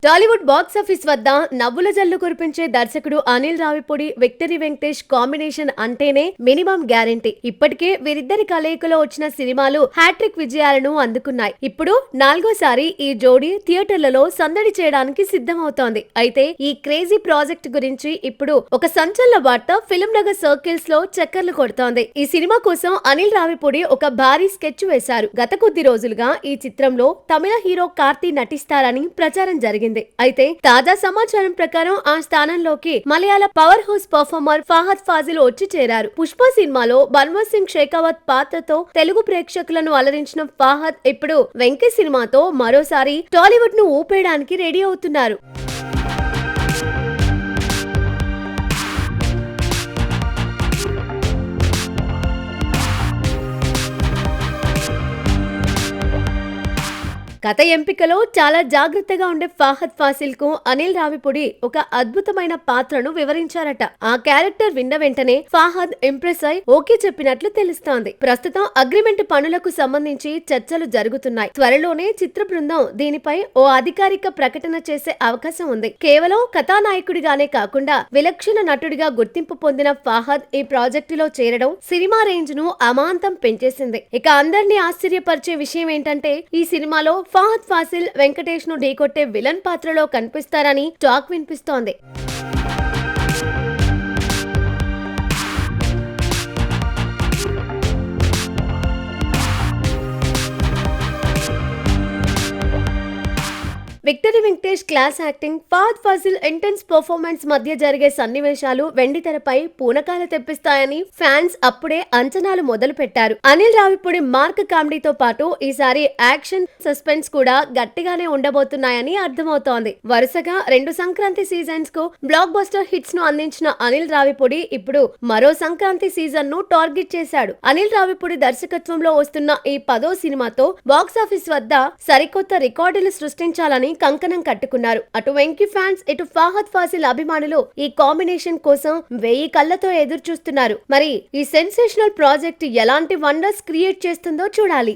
Tollywood box office వద్ద నవ్వుల జల్లు కురిపించే దర్శకుడు అనిల్ రావిపూడి, విక్టరీ వెంకటేష్ కాంబినేషన్ అంటేనే మినిమం గ్యారెంటీ. ఇప్పటికే వీరిద్దరి కలయికలో వచ్చిన సినిమాలు హ్యాట్రిక్ విజయాలను అందుకున్నాయి. ఇప్పుడు నాలుగోసారి ఈ జోడీ థియేటర్లలో సందడి చేయడానికి సిద్ధమవుతోంది. అయితే ఈ క్రేజీ ప్రాజెక్ట్ గురించి ఇప్పుడు ఒక సంచలన వార్త ఫిల్మ్ నగర్ సర్కిల్స్ లో చక్కర్లు కొడుతోంది. ఈ సినిమా కోసం అనిల్ రావిపూడి ఒక భారీ స్కెచ్ వేశారు. గత కొద్ది రోజులుగా ఈ చిత్రంలో తమిళ హీరో కార్తీ నటిస్తారని ప్రచారం జరిగింది. అయితే తాజా సమాచారం ప్రకారం ఆ స్థానంలోకి మలయాళ power house performer Fahadh Faasil వచ్చి చేరారు. పుష్ప సినిమాలో బన్వర్ సింగ్ షేకావత్ పాత్రతో తెలుగు ప్రేక్షకులను అలరించిన ఫహద్ ఇప్పుడు వెంకీ సినిమాతో మరోసారి టాలీవుడ్ ను ఊపేయడానికి రెడీ అవుతున్నారు. కథ ఎంపికలో చాలా జాగ్రత్తగా ఉండే ఫహద్ ఫాసిల్ కు అనిల్ రావిపూడి ఒక అద్భుతమైన పాత్రను వివరించారట. ఆ క్యారెక్టర్ విన్న వెంటనే ఫహద్ ఇంప్రెస్ అయి ఓకే చెప్పినట్లు తెలుస్తోంది. ప్రస్తుతం అగ్రిమెంట్ పనులకు సంబంధించి చర్చలు జరుగుతున్నాయి. త్వరలోనే చిత్ర బృందం దీనిపై ఓ అధికారిక ప్రకటన చేసే అవకాశం ఉంది. కేవలం కథానాయకుడిగానే కాకుండా విలక్షణ నటుడిగా గుర్తింపు పొందిన ఫహద్ ఈ ప్రాజెక్టులో చేరడం సినిమా రేంజ్ ను అమాంతం పెంచేసింది. ఇక అందరినీ ఆశ్చర్యపరిచే విషయం ఏంటంటే ఈ సినిమాలో ఫహద్ ఫాసిల్ వెంకటేష్ ను ఢీకొట్టే విలన్ పాత్రలో కనిపిస్తారని టాక్ వినిపిస్తోంది. Victory Venkatesh class acting, Fahadh Faasil intense performance మధ్య జరిగే సన్నివేశాలు వెండితెరపై పూనకాలు తెప్పిస్తాయని ఫ్యాన్స్ అప్పుడే అంచనాలు మొదలు పెట్టారు. అనిల్ రావిపూడి మార్క్ కామెడీతో పాటు ఈసారి యాక్షన్, సస్పెన్స్ కూడా గట్టిగానే ఉండబోతున్నాయని అర్థమవుతోంది. వరుసగా 2 సంక్రాంతి సీజన్స్ కు బ్లాక్ బస్టర్ హిట్స్ ను అందించిన అనిల్ రావిపూడి ఇప్పుడు మరో సంక్రాంతి సీజన్ ను టార్గెట్ చేశాడు. అనిల్ రావిపూడి దర్శకత్వంలో వస్తున్న ఈ 10వ సినిమాతో బాక్సాఫీస్ వద్ద సరికొత్త రికార్డులు సృష్టించాలని కంకణం కట్టుకున్నారు. అటు వెంకీ ఫ్యాన్స్, ఇటు ఫహద్ ఫాసిల్ అభిమానులు ఈ కాంబినేషన్ కోసం 1000 కళ్ళతో ఎదురు చూస్తున్నారు. మరి ఈ సెన్సేషనల్ ప్రాజెక్ట్ ఎలాంటి వండర్స్ క్రియేట్ చేస్తుందో చూడాలి.